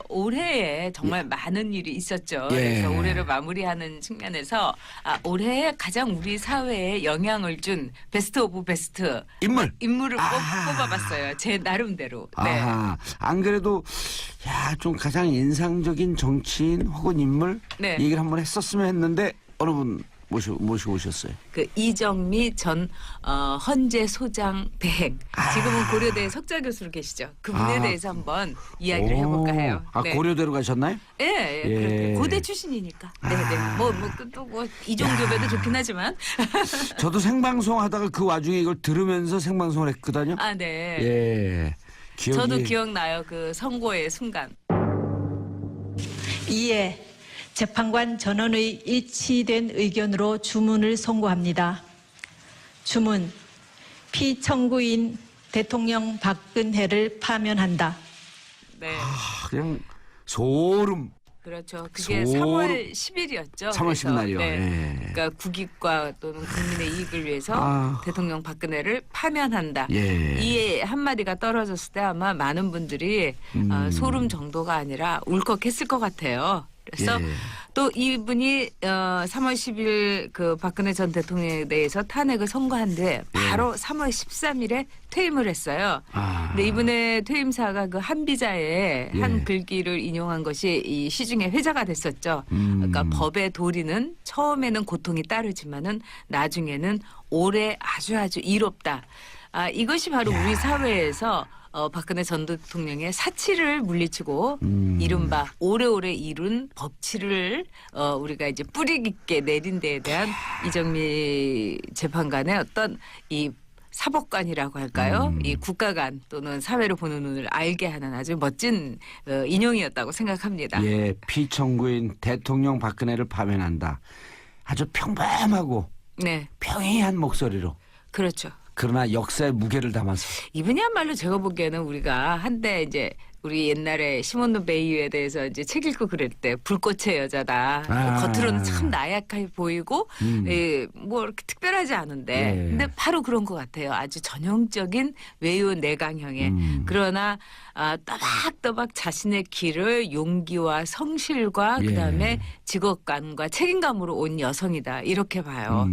올해에 정말 많은 일이 있었죠. 예. 그래서 올해를 마무리하는 측면에서 올해에 가장 우리 사회에 영향을 준 베스트 오브 베스트 인물을 뽑아봤어요. 제 나름대로. 네. 아하. 안 그래도 좀 가장 인상적인 정치인 혹은 인물 네. 얘기를 한번 했었으면 했는데 어느 분 모시고 오셨어요. 그 이정미 전 헌재 소장 배행. 지금은 고려대 석좌 교수로 계시죠. 그분에 대해서 한번 이야기를 해볼까 해요. 네. 고려대로 가셨나요? 예, 그렇게 고대 출신이니까. 네네. 뭐 이종교배도 좋긴 하지만. 저도 생방송 하다가 그 와중에 이걸 들으면서 생방송을 했거든요. 아, 네. 예. 저도 기억나요. 그 선고의 순간. 이에 재판관 전원의 일치된 의견으로 주문을 선고합니다. 주문, 피청구인 대통령 박근혜를 파면한다. 네. 그냥 소름. 그렇죠. 그게 3월 10일이었죠. 3월 10일 날이요. 네. 예. 그러니까 국익과 또는 국민의 이익을 위해서 대통령 박근혜를 파면한다. 예. 이 한마디가 떨어졌을 때 아마 많은 분들이 소름 정도가 아니라 울컥했을 것 같아요. 그래서 또 이분이 3월 10일 그 박근혜 전 대통령에 대해서 탄핵을 선고한 뒤에 바로 3월 13일에 퇴임을 했어요. 근데 이분의 퇴임사가 그 한비자에 한 글귀를 인용한 것이 이 시중에 회자가 됐었죠. 그러니까 법의 도리는 처음에는 고통이 따르지만은 나중에는 오래 아주 이롭다. 이것이 바로 우리 사회에서 박근혜 전 대통령의 사치를 물리치고 이른바 오래오래 이룬 법치를 우리가 이제 뿌리 깊게 내린 데에 대한 이정미 재판관의 어떤 이 사법관이라고 할까요? 이 국가관 또는 사회를 보는 눈을 알게 하는 아주 멋진 인용이었다고 생각합니다. 예, 피청구인 대통령 박근혜를 파면한다. 아주 평범하고 네, 평이한 목소리로. 그렇죠. 그러나 역사의 무게를 담아서. 이분이야말로 제가 보기에는 우리가 한때 이제 우리 옛날에 시몬드 베이유에 대해서 이제 책 읽고 그럴 때 불꽃의 여자다. 겉으로는 참 나약해 보이고 뭐 이렇게 특별하지 않은데 근데 바로 그런 것 같아요. 아주 전형적인 외유 내강형의 그러나 또박또박 자신의 길을 용기와 성실과 그다음에 직업감과 책임감으로 온 여성이다. 이렇게 봐요.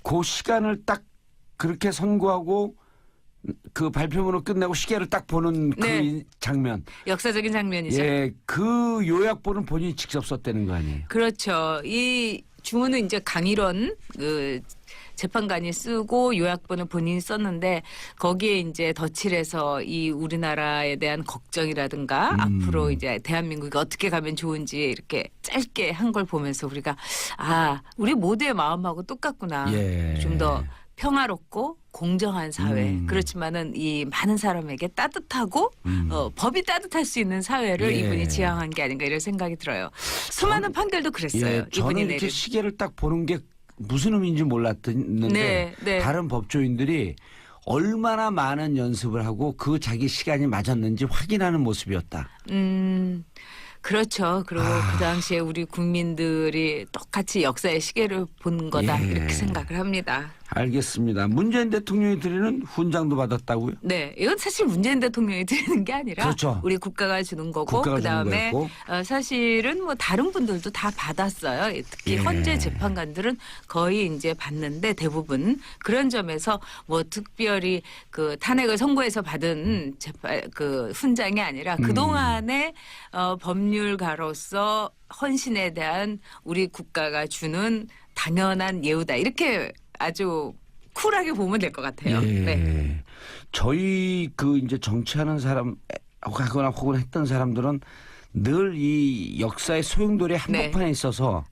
그 시간을 딱 그렇게 선고하고 그 발표문을 끝내고 시계를 딱 보는 그 장면. 역사적인 장면이죠. 예, 그 요약본은 본인이 직접 썼다는 거 아니에요? 그렇죠. 이 주문은 이제 강일원 그 재판관이 쓰고 요약본을 본인이 썼는데 거기에 이제 덧칠해서 이 우리나라에 대한 걱정이라든가 앞으로 이제 대한민국이 어떻게 가면 좋은지 이렇게 짧게 한 걸 보면서 우리가 우리 모두의 마음하고 똑같구나. 좀 더 평화롭고 공정한 사회. 그렇지만은 이 많은 사람에게 따뜻하고 법이 따뜻할 수 있는 사회를 이분이 지향한 게 아닌가 이런 생각이 들어요. 수많은 판결도 그랬어요. 저는 이분이 이렇게 시계를 딱 보는 게 무슨 의미인지 몰랐는데 다른 법조인들이 얼마나 많은 연습을 하고 그 자기 시간이 맞았는지 확인하는 모습이었다. 그렇죠. 그리고 그 당시에 우리 국민들이 똑같이 역사의 시계를 본 거다 이렇게 생각을 합니다. 알겠습니다. 문재인 대통령이 드리는 훈장도 받았다고요? 네, 이건 사실 문재인 대통령이 드리는 게 아니라 그렇죠. 우리 국가가 주는 거고 그다음에 사실은 뭐 다른 분들도 다 받았어요. 특히 헌재 재판관들은 거의 이제 받는데 대부분 그런 점에서 뭐 특별히 그 탄핵을 선고해서 받은 그 훈장이 아니라 그 동안의 법률가로서 헌신에 대한 우리 국가가 주는 당연한 예우다 이렇게. 아주 쿨하게 보면 될 것 같아요. 네. 저희 그 이제 정치하는 사람 하거나 혹은 했던 사람들은 늘 이 역사의 소용돌이 한복판에 있어서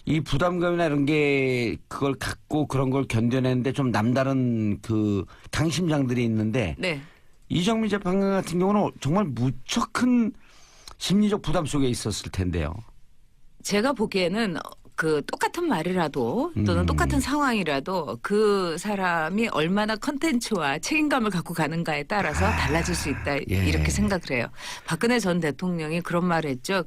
이 부담감이나 이런 게 그걸 갖고 그런 걸 견뎌내는데 좀 남다른 그 강심장들이 있는데 이정미 재판관 같은 경우는 정말 무척 큰 심리적 부담 속에 있었을 텐데요. 제가 보기에는 그 똑같은 말이라도 또는 똑같은 상황이라도 그 사람이 얼마나 컨텐츠와 책임감을 갖고 가는가에 따라서 달라질 수 있다 예. 이렇게 생각을 해요. 박근혜 전 대통령이 그런 말을 했죠.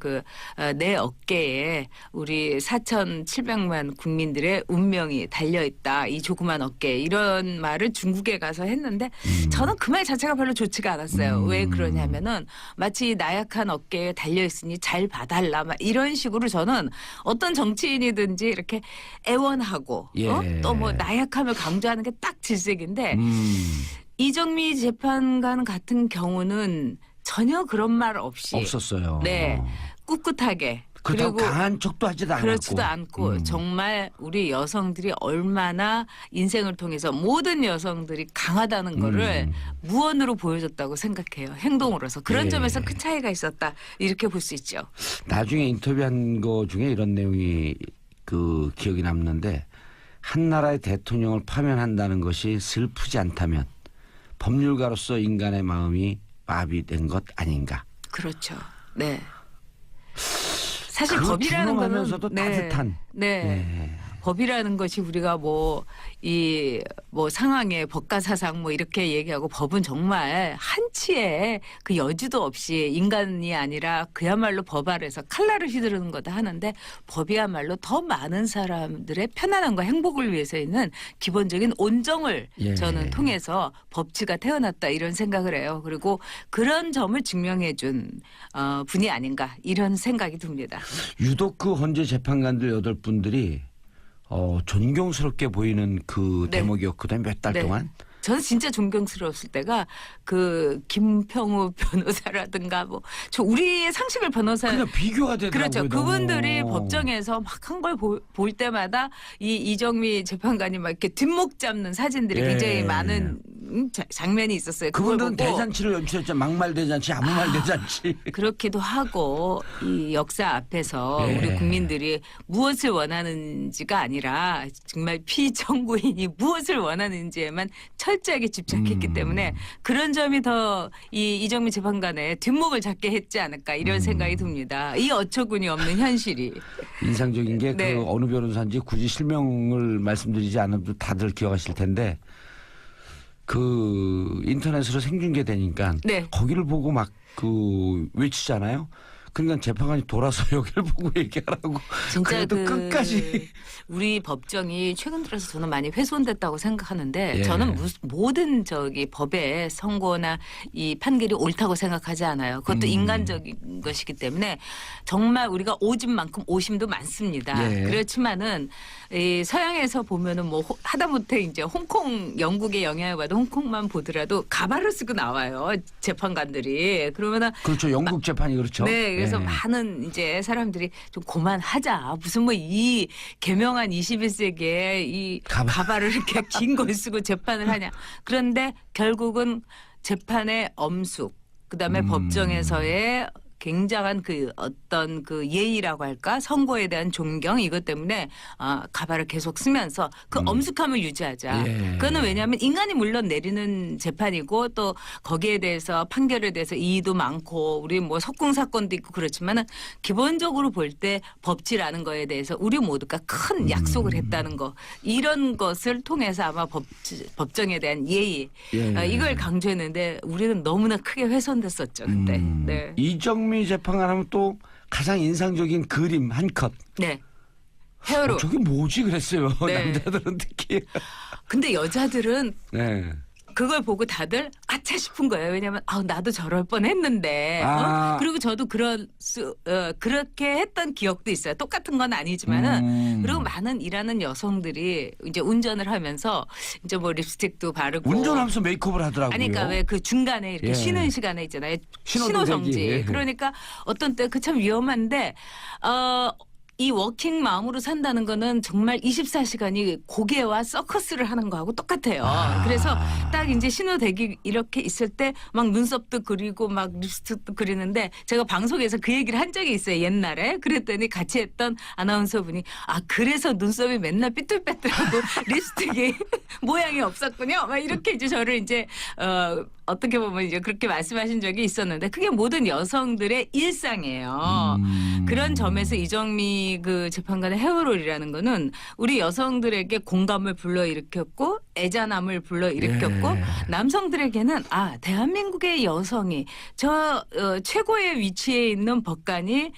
내 어깨에 우리 4,700만 국민들의 운명이 달려있다. 이 조그만 어깨에 이런 말을 중국에 가서 했는데 저는 그 말 자체가 별로 좋지가 않았어요. 왜 그러냐면은 마치 나약한 어깨에 달려있으니 잘 봐달라 막 이런 식으로 저는 어떤 정치인이든지 이렇게 애원하고 예. 또 뭐 나약함을 강조하는 게 딱 질색인데 이정미 재판관 같은 경우는 전혀 그런 말 없이 없었어요. 네. 꿋꿋하게 그렇다고 그리고 강한 척도 하지도 않았고. 그렇지도 않고 정말 우리 여성들이 얼마나 인생을 통해서 모든 여성들이 강하다는 거를 무언으로 보여줬다고 생각해요. 행동으로서. 그런 예. 점에서 큰 차이가 있었다. 이렇게 볼 수 있죠. 나중에 인터뷰한 거 중에 이런 내용이 그 기억이 남는데 한 나라의 대통령을 파면한다는 것이 슬프지 않다면 법률가로서 인간의 마음이 마비된 것 아닌가. 그렇죠. 네. 사실 그 법이라는 거는 준엄하면서도 따뜻한. 네. 네. 법이라는 것이 우리가 뭐 상황에 법과 사상 뭐 이렇게 얘기하고 법은 정말 한치의 그 여지도 없이 인간이 아니라 그야말로 법 아래서 칼날을 휘두르는 거다 하는데 법이야말로 더 많은 사람들의 편안함과 행복을 위해서 있는 기본적인 온정을 예. 저는 통해서 법치가 태어났다 이런 생각을 해요. 그리고 그런 점을 증명해 준 분이 아닌가 이런 생각이 듭니다. 유독 그 헌재 재판관들 8분들이 존경스럽게 보이는 그 네. 대목이었거든요. 몇 달 네. 동안. 저는 진짜 존경스러웠을 때가 그 김평우 변호사라든가 뭐 저 우리의 상식을 변호사 그냥 비교가 되더라고요. 그렇죠. 그분들이 너무. 법정에서 막 한 걸 볼 때마다 이 이정미 재판관이 막 이렇게 뒷목 잡는 사진들이 예. 굉장히 많은 장면이 있었어요. 그걸 그분들은 보고 대잔치를 연출했죠. 막말 대잔치, 아무 말 대잔치. 그렇기도 하고 이 역사 앞에서 예. 우리 국민들이 무엇을 원하는지가 아니라 정말 피청구인이 무엇을 원하는지에만 철저하게 집착했기 때문에 그런 점이 더 이 이정미 재판관의 뒷목을 잡게 했지 않을까 이런 생각이 듭니다. 이 어처구니 없는 현실이. 인상적인 게 그 네. 어느 변호사인지 굳이 실명을 말씀드리지 않아도 다들 기억하실 텐데 그 인터넷으로 생중계되니까 네. 거기를 보고 막 그 외치잖아요. 그러니까 재판관이 돌아서 여기를 보고 얘기하라고. 진짜 그래도 끝까지. 우리 법정이 최근 들어서 저는 많이 훼손됐다고 생각하는데 예. 저는 모든 법의 선고나 이 판결이 옳다고 생각하지 않아요. 그것도 인간적인 것이기 때문에 정말 우리가 오진 만큼 오심도 많습니다. 예. 그렇지만은 이 서양에서 보면은 뭐 하다못해 이제 홍콩 영국의 영향을 받아 홍콩만 보더라도 가발을 쓰고 나와요. 재판관들이. 그러면은 그렇죠. 영국 재판이 그렇죠. 네, 그래서 예. 많은 이제 사람들이 좀 그만하자. 무슨 뭐 이 개명한 21세기에 이 가발을 이렇게 긴 걸 쓰고 재판을 하냐. 그런데 결국은 재판의 엄숙, 그다음에 법정에서의 굉장한 그 어떤 그 예의라고 할까 선고에 대한 존경 이것 때문에 가발을 계속 쓰면서 그 엄숙함을 유지하자. 예. 그거는 왜냐하면 인간이 물론 내리는 재판이고 또 거기에 대해서 판결에 대해서 이의도 많고 우리 뭐 석궁 사건도 있고 그렇지만은 기본적으로 볼 때 법치라는 거에 대해서 우리 모두가 큰 약속을 했다는 거 이런 것을 통해서 아마 법정에 대한 예의 예. 이걸 강조했는데 우리는 너무나 크게 훼손됐었죠 그때. 네. 이정미 재판관 하면 또 가장 인상적인 그림 한 컷. 네. 헤어로. 저게 뭐지 그랬어요. 네. 남자들은 특히. 근데 여자들은 네. 그걸 보고 다들 아차 싶은 거예요. 왜냐하면 나도 저럴 뻔했는데. 그리고 저도 그렇게 했던 기억도 있어요. 똑같은 건 아니지만은 그리고 많은 일하는 여성들이 이제 운전을 하면서 이제 뭐 립스틱도 바르고 운전하면서 메이크업을 하더라고요. 아니, 그러니까 왜 그 중간에 이렇게 예. 쉬는 시간에 있잖아요. 신호도 신호정지. 되기. 예. 그러니까 어떤 때 그 참 위험한데 이 워킹 마음으로 산다는 거는 정말 24시간이 고개와 서커스를 하는 거하고 똑같아요. 그래서 딱 이제 신호 대기 이렇게 있을 때 막 눈썹도 그리고 막 립스틱도 그리는데 제가 방송에서 그 얘기를 한 적이 있어요. 옛날에. 그랬더니 같이 했던 아나운서분이 그래서 눈썹이 맨날 삐뚤빼뚤하고 립스틱이 모양이 없었군요. 막 이렇게 이제 저를 이제 어떻게 보면 이제 그렇게 말씀하신 적이 있었는데 그게 모든 여성들의 일상이에요. 그런 점에서 이정미 그 재판관의 헤어롤이라는 거는 우리 여성들에게 공감을 불러일으켰고 애잔함을 불러일으켰고 남성들에게는 대한민국의 여성이 저 최고의 위치에 있는 법관이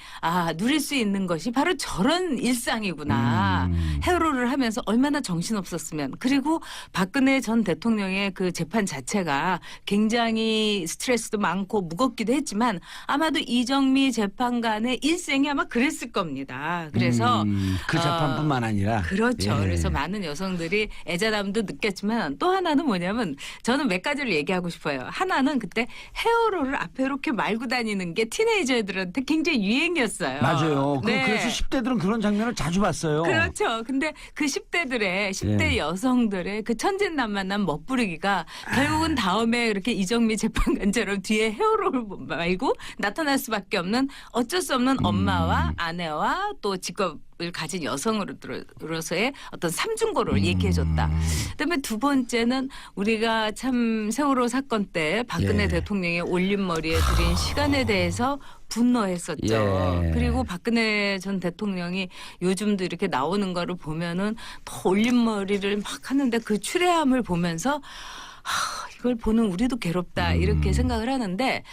누릴 수 있는 것이 바로 저런 일상이구나. 헤어롤을 하면서 얼마나 정신없었으면. 그리고 박근혜 전 대통령의 그 재판 자체가 굉장히 스트레스도 많고 무겁기도 했지만 아마도 이정미 재판관의 일생이 아마 그랬을 겁니다. 그래서 그 재판뿐만 아니라 그렇죠. 그래서 많은 여성들이 애잔함도 느꼈지만 또 하나는 뭐냐면 저는 몇 가지를 얘기하고 싶어요. 하나는 그때 헤어롤을 앞에 이렇게 말고 다니는 게 티네이저들한테 굉장히 유행이었어요. 맞아요. 네. 그래서 10대들은 그런 장면을 자주 봤어요. 그렇죠. 근데 그 10대 여성들의 그 천진난만한 멋부리기가 결국은 다음에 이렇게 이정미 재판관처럼 뒤에 헤어롤 말고 나타날 수밖에 없는 어쩔 수 없는 엄마와 아내와 또 직업을 가진 여성으로서의 어떤 삼중고를 얘기해줬다. 그다음에 두 번째는 우리가 참 세월호 사건 때 박근혜 대통령의 올림머리에 들인 시간에 대해서 분노했었죠. 그리고 박근혜 전 대통령이 요즘도 이렇게 나오는 거를 보면은 더 올림머리를 막 하는데 그 추레함을 보면서 이걸 보는 우리도 괴롭다 이렇게 생각을 하는데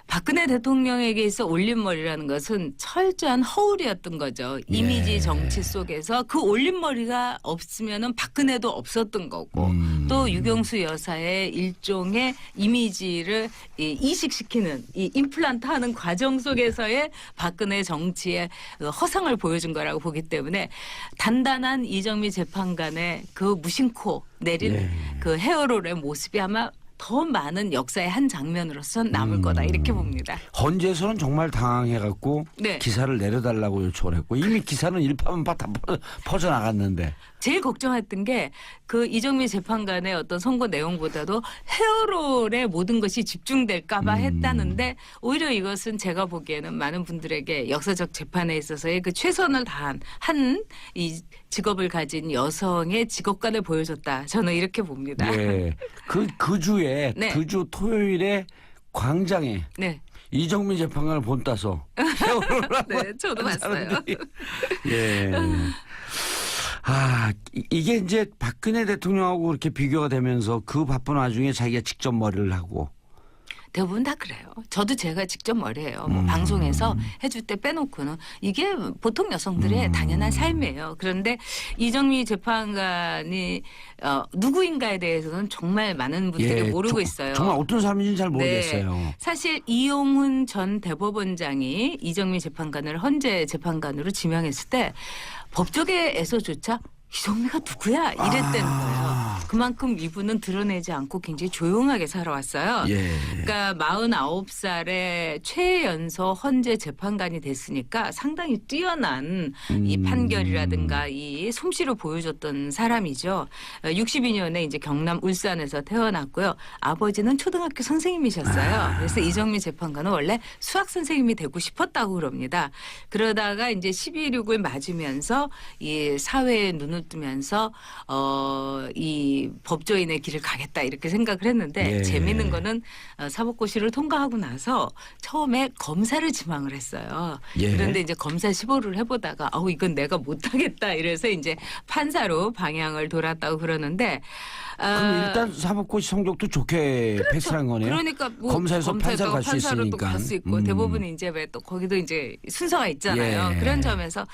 박근혜 대통령에게 있어 올림머리라는 것은 철저한 허울이었던 거죠. 이미지 정치 속에서 그 올림머리가 없으면은 박근혜도 없었던 거고 또 유경수 여사의 일종의 이미지를 이식시키는 이 임플란트하는 과정 속에서의 박근혜 정치의 허상을 보여준 거라고 보기 때문에 단단한 이정미 재판관의 그 무심코 내린 그 헤어롤의 모습이 아마 더 많은 역사의 한 장면으로서 남을 거다 이렇게 봅니다. 헌재에서는 정말 당황해갖고 기사를 내려달라고 요청을 했고 이미 기사는 일파만파 다 퍼져나갔는데 제일 걱정했던 게 그 이정미 재판관의 어떤 선고 내용보다도 헤어롤에 모든 것이 집중될까 봐 했다는데 오히려 이것은 제가 보기에는 많은 분들에게 역사적 재판에 있어서의 그 최선을 다한 이 직업을 가진 여성의 직업관을 보여줬다. 저는 이렇게 봅니다. 그 주에 그 주 토요일에 광장에 이정미 재판관을 본따서 헤어롤을 하고 저도 봤어요. 이게 이제 박근혜 대통령하고 그렇게 비교가 되면서 그 바쁜 와중에 자기가 직접 머리를 하고 대부분 다 그래요. 저도 제가 직접 머리해요. 뭐 방송에서 해줄 때 빼놓고는 이게 보통 여성들의 당연한 삶이에요. 그런데 이정미 재판관이 누구인가에 대해서는 정말 많은 분들이 모르고 있어요. 정말 어떤 사람인지는 잘 모르겠어요. 사실 이용훈 전 대법원장이 이정미 재판관을 헌재 재판관으로 지명했을 때 법조계에서조차 이정미가 누구야 이랬다는 거예요. 그만큼 이분은 드러내지 않고 굉장히 조용하게 살아왔어요. 그러니까 49살에 최연소 헌재 재판관이 됐으니까 상당히 뛰어난 이 판결이라든가 이 솜씨를 보여줬던 사람이죠. 62년에 이제 경남 울산에서 태어났고요. 아버지는 초등학교 선생님이셨어요. 그래서 이정미 재판관은 원래 수학 선생님이 되고 싶었다고 그럽니다. 그러다가 이제 12.6을 맞으면서 이 사회에 눈을 뜨면서 이 법조인의 길을 가겠다 이렇게 생각을 했는데 재미있는 거는 사법고시를 통과하고 나서 처음에 검사를 지망을 했어요. 그런데 이제 검사 시보를 해보다가 이건 내가 못하겠다 이래서 이제 판사로 방향을 돌았다고 그러는데 그럼 일단 사법고시 성적도 좋게 패스한 거네요. 그러니까 뭐 검사에서 판사로 갈 수 있으니까. 갈 수 있고 대부분 이제 왜 또 거기도 이제 순서가 있잖아요. 그런 점에서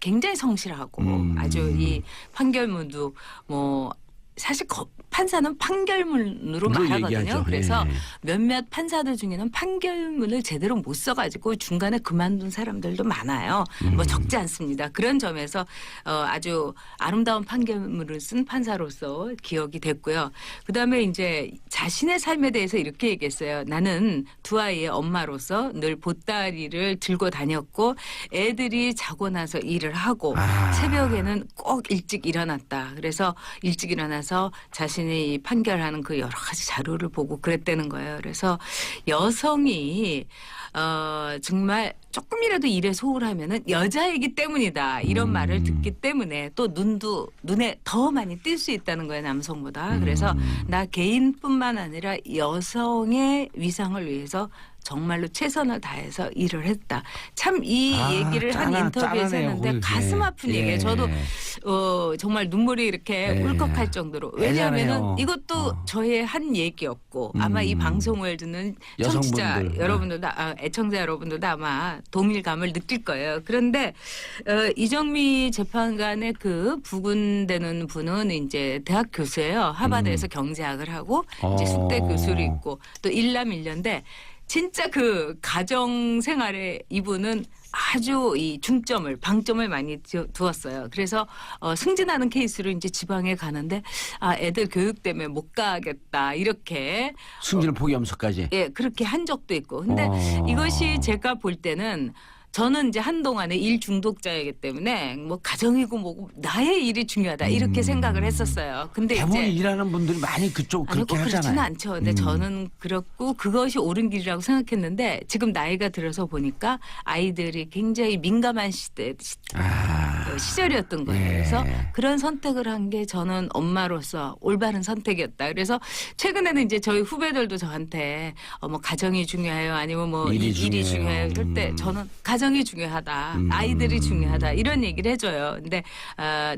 굉장히 성실하고 아주 이 판결문도 뭐 사실 판사는 판결문으로 말하거든요. 얘기하죠. 그래서 몇몇 판사들 중에는 판결문을 제대로 못 써가지고 중간에 그만둔 사람들도 많아요. 뭐 적지 않습니다. 그런 점에서 아주 아름다운 판결문을 쓴 판사로서 기억이 됐고요. 그다음에 이제 자신의 삶에 대해서 이렇게 얘기했어요. 나는 두 아이의 엄마로서 늘 보따리를 들고 다녔고 애들이 자고 나서 일을 하고 새벽에는 꼭 일찍 일어났다. 그래서 일찍 일어나서 자신이 판결하는 그 여러 가지 자료를 보고 그랬다는 거예요. 그래서 여성이 정말 조금이라도 일에 소홀하면은 여자이기 때문이다. 이런 말을 듣기 때문에 또 눈에 더 많이 띌 수 있다는 거예요, 남성보다. 그래서 나 개인뿐만 아니라 여성의 위상을 위해서 정말로 최선을 다해서 일을 했다. 참 이 얘기를 한 인터뷰에서 했는데 가슴 아픈 얘기예요. 저도 정말 눈물이 이렇게 울컥할 정도로. 왜냐하면 이것도 저의 한 얘기였고 아마 이 방송을 듣는 청취자 여성분들. 여러분들도 애청자 여러분들도 아마 동일감을 느낄 거예요. 그런데 이정미 재판관의 그 부근되는 분은 이제 대학 교수예요. 하버드에서 경제학을 하고 이제 숙대 교수로 있고 또 일남일녀인데 진짜 그 가정 생활에 이분은 아주 이 방점을 많이 두었어요. 그래서 승진하는 케이스로 이제 지방에 가는데 애들 교육 때문에 못 가겠다 이렇게 승진을 포기하면서까지. 예, 그렇게 한 적도 있고. 근데 이것이 제가 볼 때는 저는 이제 한동안에 일 중독자이기 때문에 뭐 가정이고 뭐고 나의 일이 중요하다 이렇게 생각을 했었어요. 근데 대부분 이제 일하는 분들이 많이 그쪽 그렇게 그렇지는 하잖아요. 않죠. 근데 저는 그렇고 그것이 옳은 길이라고 생각했는데 지금 나이가 들어서 보니까 아이들이 굉장히 민감한 시절이었던 거예요. 그래서 그런 선택을 한 게 저는 엄마로서 올바른 선택이었다. 그래서 최근에는 이제 저희 후배들도 저한테 뭐 가정이 중요해요, 아니면 뭐 일이 중요해요. 이럴 때 저는 가정이 중요하다, 아이들이 중요하다 이런 얘기를 해줘요. 근데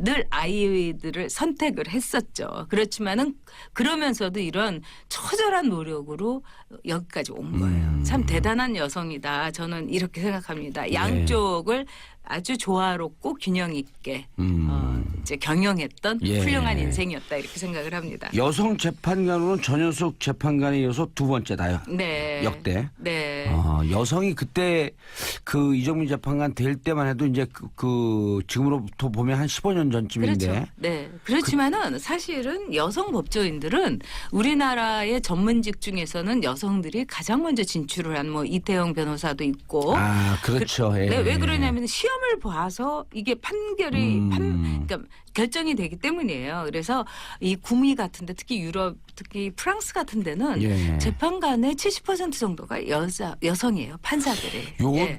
늘 아이들을 선택을 했었죠. 그렇지만은 그러면서도 이런 처절한 노력으로 여기까지 온 거예요. 참 대단한 여성이다. 저는 이렇게 생각합니다. 양쪽을 아주 조화롭고 균형 있게 이제 경영했던 훌륭한 인생이었다 이렇게 생각을 합니다. 여성 재판관으로는 전현숙 재판관에 이어서 두 번째다요. 네. 역대. 네. 여성이 그때 그 이정민 재판관 될 때만 해도 이제 그 지금으로부터 보면 한 15년 전쯤인데. 그렇죠. 네. 그렇지만은 사실은 여성 법조인들은 우리나라의 전문직 중에서는 여성들이 가장 먼저 진출을 한 뭐 이태영 변호사도 있고. 그렇죠. 네, 왜 그러냐면 시험을 봐서 이게 판결이 그러니까 결정이 되기 때문이에요. 그래서 이 구미 같은데 특히 유럽, 특히 프랑스 같은 데는 재판관의 70% 정도가 여성이에요. 판사들이.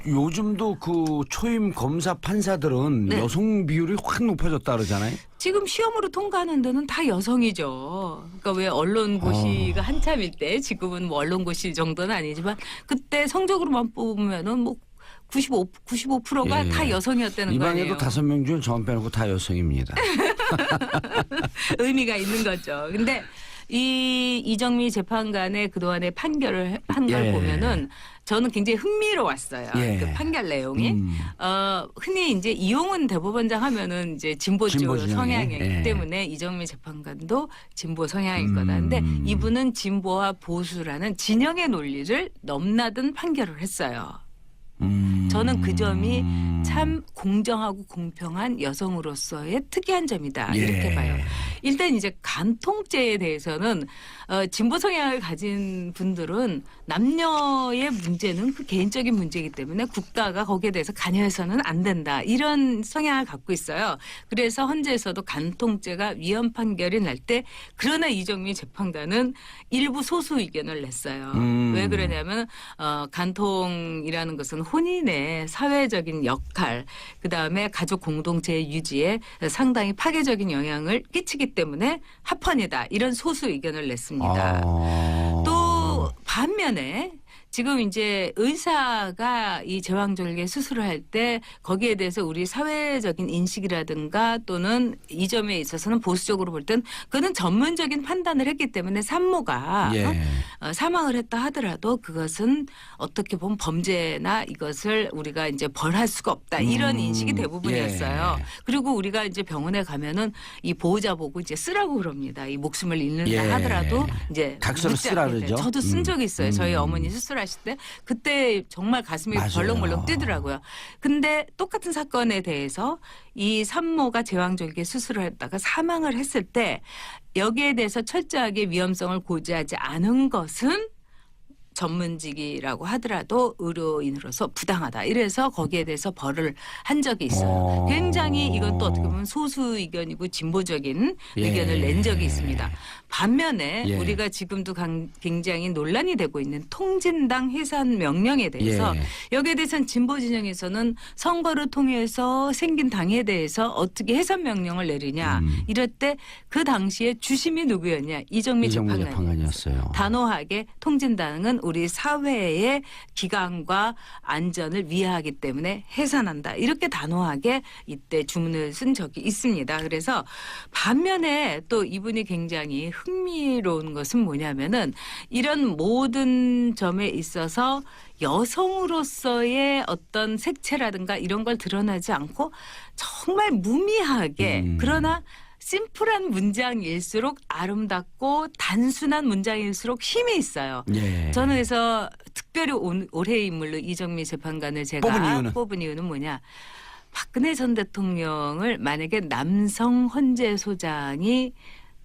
요즘도 그 초임 검사 판사들은 여성 비율이 확 높아졌다 그러잖아요. 지금 시험으로 통과하는 데는 다 여성이죠. 그러니까 왜 언론고시가 한참일 때 지금은 뭐 언론고시 정도는 아니지만 그때 성적으로만 뽑으면은 뭐 95%가 다 여성이었다는 거 아니에요. 이 방에도 5명 중 저만 빼놓고 다 여성입니다. 의미가 있는 거죠. 근데 이 이정미 재판관의 그동안의 판결을 한 걸 보면은 저는 굉장히 흥미로웠어요. 그 판결 내용이. 흔히 이제 이용훈 대법원장 하면은 이제 진보적 성향이기 때문에 이정미 재판관도 진보 성향일 거다. 근데 이분은 진보와 보수라는 진영의 논리를 넘나든 판결을 했어요. 저는 그 점이 참 공정하고 공평한 여성으로서의 특이한 점이다. 이렇게 봐요. 일단 이제 간통죄에 대해서는 진보 성향을 가진 분들은 남녀의 문제는 그 개인적인 문제이기 때문에 국가가 거기에 대해서 관여해서는 안 된다. 이런 성향을 갖고 있어요. 그래서 헌재에서도 간통죄가 위헌 판결이 날 때 그러나 이정미 재판관은 일부 소수 의견을 냈어요. 왜 그러냐면 간통이라는 것은 혼인의 사회적인 역할, 그다음에 가족 공동체의 유지에 상당히 파괴적인 영향을 끼치기 때문에 합헌이다. 이런 소수 의견을 냈습니다. 또 반면에 지금 이제 의사가 이 제왕절개 수술을 할 때 거기에 대해서 우리 사회적인 인식이라든가 또는 이 점에 있어서는 보수적으로 볼 땐 그는 전문적인 판단을 했기 때문에 산모가 사망을 했다 하더라도 그것은 어떻게 보면 범죄나 이것을 우리가 이제 벌할 수가 없다. 이런 인식이 대부분이었어요. 그리고 우리가 이제 병원에 가면은 이 보호자 보고 이제 쓰라고 그럽니다. 이 목숨을 잃는다 하더라도 이제 각서를 쓰라 그러죠. 저도 쓴 적이 있어요. 저희 어머니 수술하실 때 그때 정말 가슴이 벌렁벌렁 뛰더라고요. 근데 똑같은 사건에 대해서 이 산모가 제왕절개 수술을 했다가 사망을 했을 때 여기에 대해서 철저하게 위험성을 고지하지 않은 것은 전문직이라고 하더라도 의료인으로서 부당하다. 이래서 거기에 대해서 벌을 한 적이 있어요. 굉장히 이것도 어떻게 보면 소수 의견이고 진보적인 의견을 낸 적이 있습니다. 반면에 우리가 지금도 굉장히 논란이 되고 있는 통진당 해산 명령에 대해서 여기에 대해서는 진보 진영에서는 선거를 통해서 생긴 당에 대해서 어떻게 해산 명령을 내리냐 이럴 때 그 당시에 주심이 누구였냐 이정미 재판관이었어요. 단호하게 통진당은 우리 사회의 기강과 안전을 위하기 때문에 해산한다. 이렇게 단호하게 이때 주문을 쓴 적이 있습니다. 그래서 반면에 또 이분이 굉장히 흥미로운 것은 뭐냐면은 이런 모든 점에 있어서 여성으로서의 어떤 색채라든가 이런 걸 드러나지 않고 정말 무미하게 그러나 심플한 문장일수록 아름답고 단순한 문장일수록 힘이 있어요. 저는 그래서 특별히 올해의 인물로 이정미 재판관을 제가 뽑은 이유는 뭐냐. 박근혜 전 대통령을 만약에 남성 헌재 소장이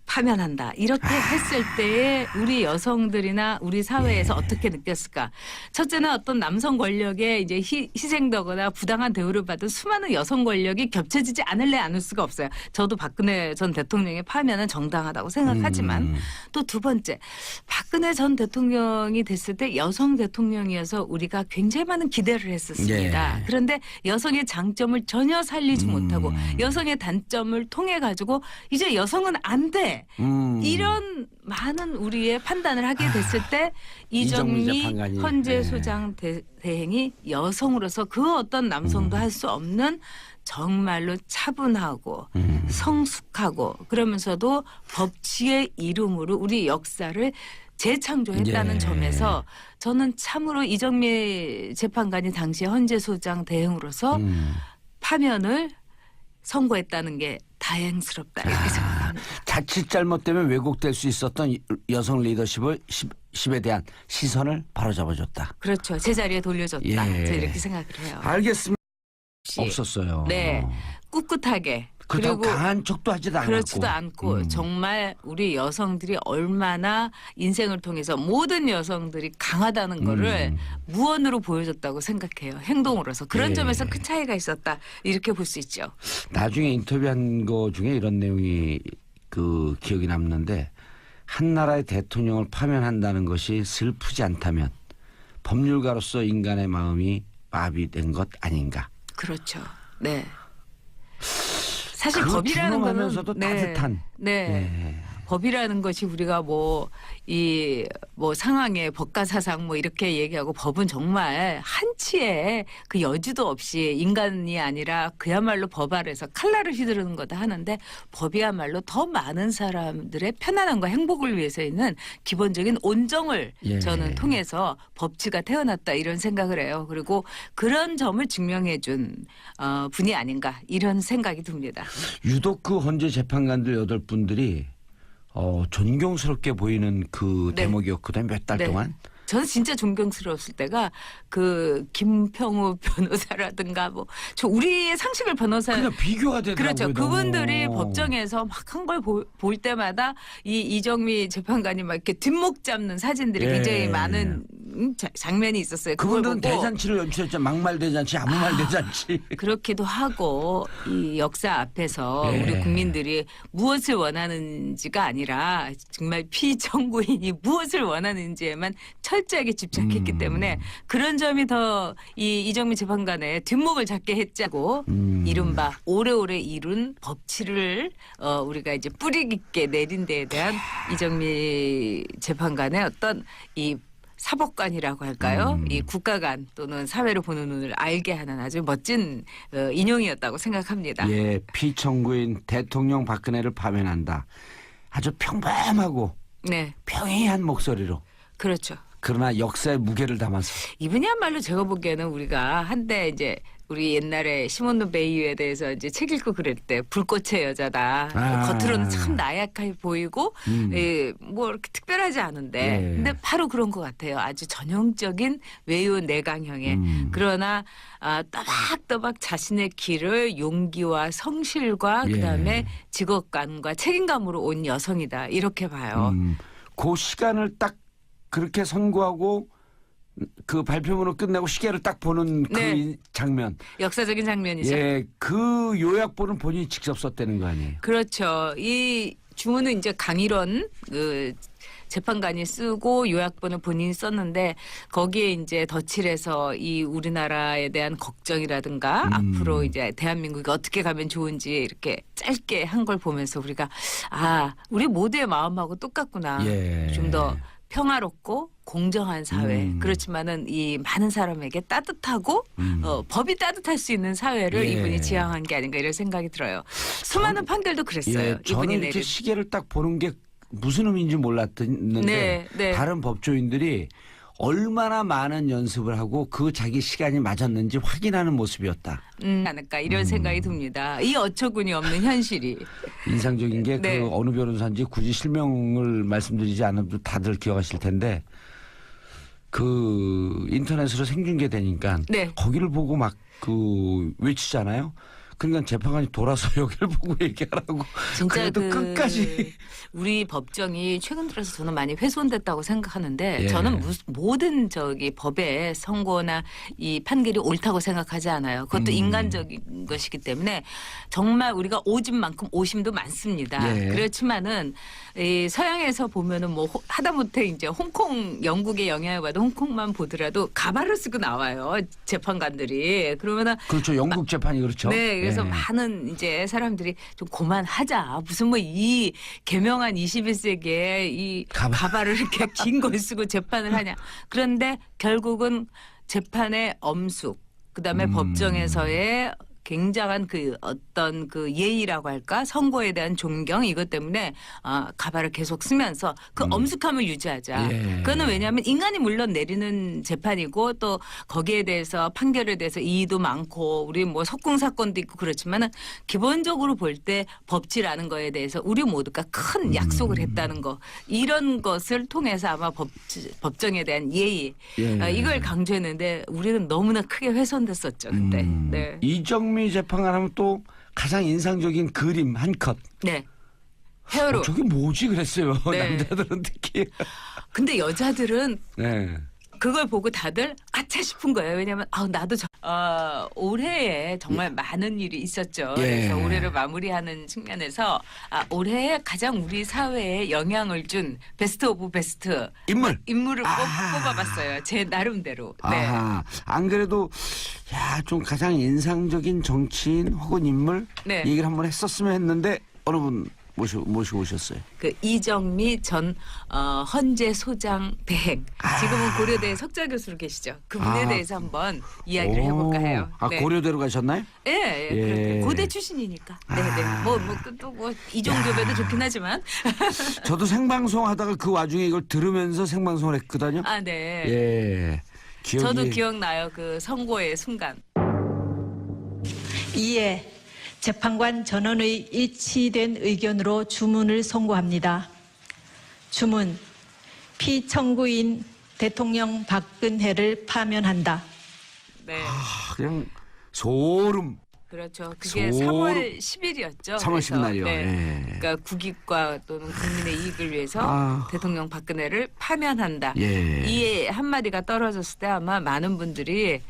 파면한다. 이렇게 했을 때에 우리 여성들이나 우리 사회에서 어떻게 느꼈을까? 첫째는 어떤 남성 권력에 이제 희생되거나 부당한 대우를 받은 수많은 여성 권력이 겹쳐지지 않을 수가 없어요. 저도 박근혜 전 대통령의 파면은 정당하다고 생각하지만 또 두 번째, 박근혜 전 대통령이 됐을 때 여성 대통령이어서 우리가 굉장히 많은 기대를 했었습니다. 그런데 여성의 장점을 전혀 살리지 못하고 여성의 단점을 통해 가지고 이제 여성은 안 돼. 이런 많은 우리의 판단을 하게 됐을 때 이정미 헌재 소장 대행이 여성으로서 그 어떤 남성도 할 수 없는 정말로 차분하고 성숙하고 그러면서도 법치의 이름으로 우리 역사를 재창조했다는 점에서 저는 참으로 이정미 재판관이 당시 헌재 소장 대행으로서 파면을 선고했다는 게 다행스럽다 이렇게 생각합니다. 자칫 잘못되면 왜곡될 수 있었던 여성 리더십에 대한 시선을 바로잡아줬다. 그렇죠. 제자리에 돌려줬다. 저 이렇게 생각을 해요. 알겠습니다. 없었어요. 네. 꿋꿋하게. 그리고 강한 척도 하지도 않았고. 그렇지도 않고 정말 우리 여성들이 얼마나 인생을 통해서 모든 여성들이 강하다는 거를 무언으로 보여줬다고 생각해요. 행동으로서. 그런 점에서 큰 차이가 있었다. 이렇게 볼 수 있죠. 나중에 인터뷰한 거 중에 이런 내용이 그 기억이 남는데 한 나라의 대통령을 파면한다는 것이 슬프지 않다면 법률가로서 인간의 마음이 마비된 것 아닌가. 그렇죠. 네. 사실 법이라는 거는 하면서도 따뜻한. 법이라는 것이 우리가 이 상황의 법과 사상 이렇게 얘기하고 법은 정말 한치의 그 여지도 없이 인간이 아니라 그야말로 법 아래서 칼날을 휘두르는 거다 하는데 법이야말로 더 많은 사람들의 편안함과 행복을 위해서 있는 기본적인 온정을 저는 통해서 법치가 태어났다 이런 생각을 해요. 그리고 그런 점을 증명해 준 분이 아닌가 이런 생각이 듭니다. 유독 그 헌재 재판관들 8분들이 존경스럽게 보이는 그 대목이었거든요. 몇 달 동안. 저는 진짜 존경스러웠을 때가 그 김평우 변호사라든가 저 우리의 상식을 변호사 그냥 비교가 되더라고요. 그렇죠. 그분들이 법정에서 막 한 걸 볼 때마다 이 이정미 재판관이 막 이렇게 뒷목 잡는 사진들이 굉장히 많은 장면이 있었어요. 그분들은 대잔치를 연출했죠. 막말 대잔치, 아무 말 대잔치. 그렇기도 하고 이 역사 앞에서 우리 국민들이 무엇을 원하는지가 아니라 정말 피청구인이 무엇을 원하는지에만 철저하게 집착했기 때문에 그런 점이 더 이 이정미 재판관의 뒷목을 잡게 했자고 이른바 오래오래 이룬 법치를 우리가 이제 뿌리 깊게 내린 데에 대한 이정미 재판관의 어떤 이 사법관이라고 할까요? 이 국가관 또는 사회를 보는 눈을 알게 하는 아주 멋진 인용이었다고 생각합니다. 피청구인 대통령 박근혜를 파면한다. 아주 평범하고 평이한 목소리로. 그렇죠. 그러나 역사의 무게를 담아서. 이분이야말로 제가 보기에는 우리가 한때 이제 우리 옛날에 시몬드 베이유에 대해서 이제 책 읽고 그럴 때 불꽃의 여자다. 겉으로는 참 나약해 보이고 이렇게 특별하지 않은데 근데 바로 그런 것 같아요. 아주 전형적인 외유 내강형의 그러나 또박또박 자신의 길을 용기와 성실과 그다음에 직업감과 책임감으로 온 여성이다. 이렇게 봐요. 그 시간을 딱 그렇게 선고하고 그 발표문을 끝내고 시계를 딱 보는 그 네. 장면. 역사적인 장면이죠. 예, 그 요약본은 본인이 직접 썼다는 거 아니에요? 그렇죠. 이 주문은 이제 강일원 그 재판관이 쓰고 요약본을 본인이 썼는데 거기에 이제 덧칠해서 이 우리나라에 대한 걱정이라든가 앞으로 이제 대한민국이 어떻게 가면 좋은지 이렇게 짧게 한 걸 보면서 우리가 우리 모두의 마음하고 똑같구나. 예. 좀 더 평화롭고 공정한 사회. 그렇지만은 이 많은 사람에게 따뜻하고 법이 따뜻할 수 있는 사회를 예. 이분이 지향한 게 아닌가 이런 생각이 들어요. 수많은 판결도 그랬어요. 예, 이분이 저는 이렇게 내린. 시계를 딱 보는 게 무슨 의미인지 몰랐는데 네, 네. 다른 법조인들이 얼마나 많은 연습을 하고 그 자기 시간이 맞았는지 확인하는 모습이었다. 않을까 이런 생각이 듭니다. 이 어처구니 없는 현실이. 인상적인 게 그 네. 어느 변호사인지 굳이 실명을 말씀드리지 않아도 다들 기억하실 텐데 그 인터넷으로 생중계되니까 네. 거기를 보고 막 그 외치잖아요. 그러니까 재판관이 돌아서 여기를 보고 얘기하라고. 진짜 그래도 끝까지. 우리 법정이 최근 들어서 저는 많이 훼손됐다고 생각하는데 예. 저는 모든 법의 선고나 이 판결이 옳다고 생각하지 않아요. 그것도 인간적인 것이기 때문에 정말 우리가 오진 만큼 오심도 많습니다. 예. 그렇지만은 이 서양에서 보면은 뭐 하다못해 이제 홍콩 영국의 영향을 받은 홍콩만 보더라도 가발을 쓰고 나와요. 재판관들이. 그러면은 그렇죠. 영국 재판이 그렇죠. 네, 그래서 예. 많은 이제 사람들이 좀 그만하자. 무슨 뭐 이 개명한 21세기에 이 가발을 이렇게 긴 걸 쓰고 재판을 하냐. 그런데 결국은 재판의 엄숙, 그다음에 법정에서의 굉장한 그 어떤 그 예의라고 할까 선고에 대한 존경 이것 때문에 가발을 계속 쓰면서 그 엄숙함을 유지하자. 예. 그거는 왜냐하면 인간이 물론 내리는 재판이고 또 거기에 대해서 판결에 대해서 이의도 많고 우리 뭐 석궁 사건도 있고 그렇지만은 기본적으로 볼 때 법치라는 거에 대해서 우리 모두가 큰 약속을 했다는 거 이런 것을 통해서 아마 법정에 대한 예의 예. 이걸 강조했는데 우리는 너무나 크게 훼손됐었죠 그때. 네. 이정미 재판관 하면 또 가장 인상적인 그림 한 컷. 네. 헤어로. 저게 뭐지 그랬어요. 네. 남자들은 특히. 근데 여자들은 네. 그걸 보고 다들 아차 싶은 거예요. 왜냐하면 나도 올해에 정말 많은 일이 있었죠. 예. 그래서 올해를 마무리하는 측면에서 올해에 가장 우리 사회에 영향을 준 베스트 오브 베스트 인물을 꼭 뽑아봤어요. 제 나름대로. 네. 안 그래도 좀 가장 인상적인 정치인 혹은 인물 네. 얘기를 한번 했었으면 했는데 어느 분 모시고 오셨어요. 그 이정미 전 헌재 소장 대행. 지금은 고려대 석좌 교수로 계시죠. 그분에 대해서 한번 이야기를 해볼까 해요. 네. 고려대로 가셨나요? 예, 예. 고대 출신이니까. 네네. 뭐 이종교배도 좋긴 하지만. 저도 생방송 하다가 그 와중에 이걸 들으면서 생방송을 했거든요. 네. 예. 저도 기억나요. 그 선고의 순간. 이에 재판관 전원의 일치된 의견으로 주문을 선고합니다. 주문, 피청구인 대통령 박근혜를 파면한다. 네. 그냥 소름. 그렇죠. 그게 소름. 3월 10일이었죠. 3월 10일 날이요. 네. 예. 그러니까 국익과 또는 국민의 이익을 위해서 대통령 박근혜를 파면한다. 예. 이 한마디가 떨어졌을 때 아마 많은 분들이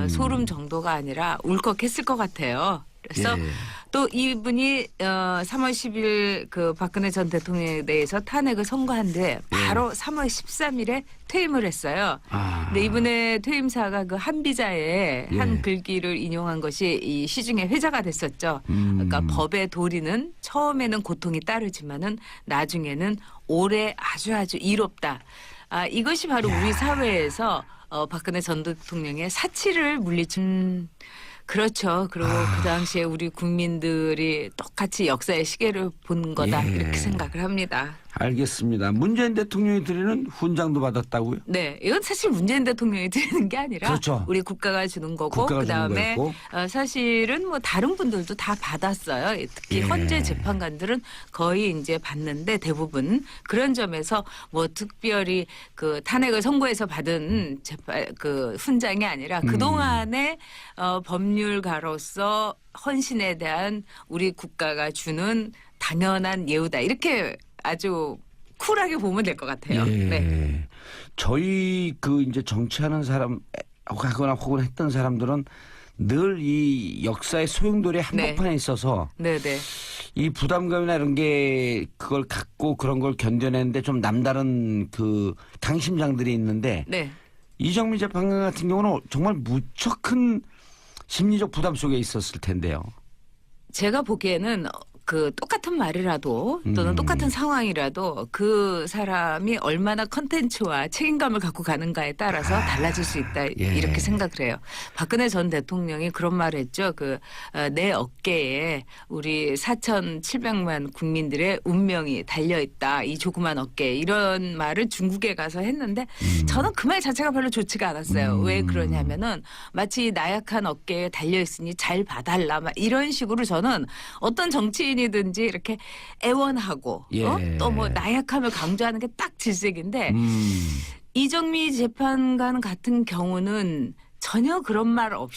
소름 정도가 아니라 울컥했을 것 같아요. 그래서 예. 또 이분이 3월 10일 그 박근혜 전 대통령에 대해서 탄핵을 선고한 뒤 바로 3월 13일에 퇴임을 했어요. 근데 이분의 퇴임사가 그 한비자의 한 글귀를 인용한 것이 이 시중에 회자가 됐었죠. 그러니까 법의 도리는 처음에는 고통이 따르지만은 나중에는 오래 아주 이롭다. 이것이 바로 우리 사회에서 박근혜 전 대통령의 사치를 물리친 그렇죠. 그리고 그 당시에 우리 국민들이 똑같이 역사의 시계를 본 거다 이렇게 생각을 합니다. 알겠습니다. 문재인 대통령이 드리는 훈장도 받았다고요? 네, 이건 사실 문재인 대통령이 드리는 게 아니라 그렇죠. 우리 국가가 주는 거고 국가가 주는 그다음에 거였고. 사실은 뭐 다른 분들도 다 받았어요. 특히 헌재 재판관들은 거의 이제 받는데 대부분 그런 점에서 뭐 특별히 그 탄핵을 선고해서 받은 그 훈장이 아니라 그 동안의 법률가로서 헌신에 대한 우리 국가가 주는 당연한 예우다 이렇게. 아주 쿨하게 보면 될 것 같아요. 예. 네. 저희 그 이제 정치하는 사람 하거나 혹은 했던 사람들은 늘 이 역사의 소용돌이 한복판에 있어서 네네. 이 부담감이나 이런 게 그걸 갖고 그런 걸 견뎌내는데 좀 남다른 그 강심장들이 있는데 네. 이정미 재판관 같은 경우는 정말 무척 큰 심리적 부담 속에 있었을 텐데요. 제가 보기에는 그 똑같은 말이라도 또는 똑같은 상황이라도 그 사람이 얼마나 컨텐츠와 책임감을 갖고 가는가에 따라서 달라질 수 있다 예. 이렇게 생각을 해요. 박근혜 전 대통령이 그런 말을 했죠. 내 어깨에 우리 4,700만 국민들의 운명이 달려있다. 이 조그만 어깨에 이런 말을 중국에 가서 했는데 저는 그 말 자체가 별로 좋지가 않았어요. 왜 그러냐면은 마치 나약한 어깨에 달려있으니 잘 봐달라 막 이런 식으로 저는 어떤 정치인이든지 이렇게 애원하고 예. 또 뭐 나약함을 강조하는 게 딱 질색인데 이정미 재판관 같은 경우는 전혀 그런 말 없이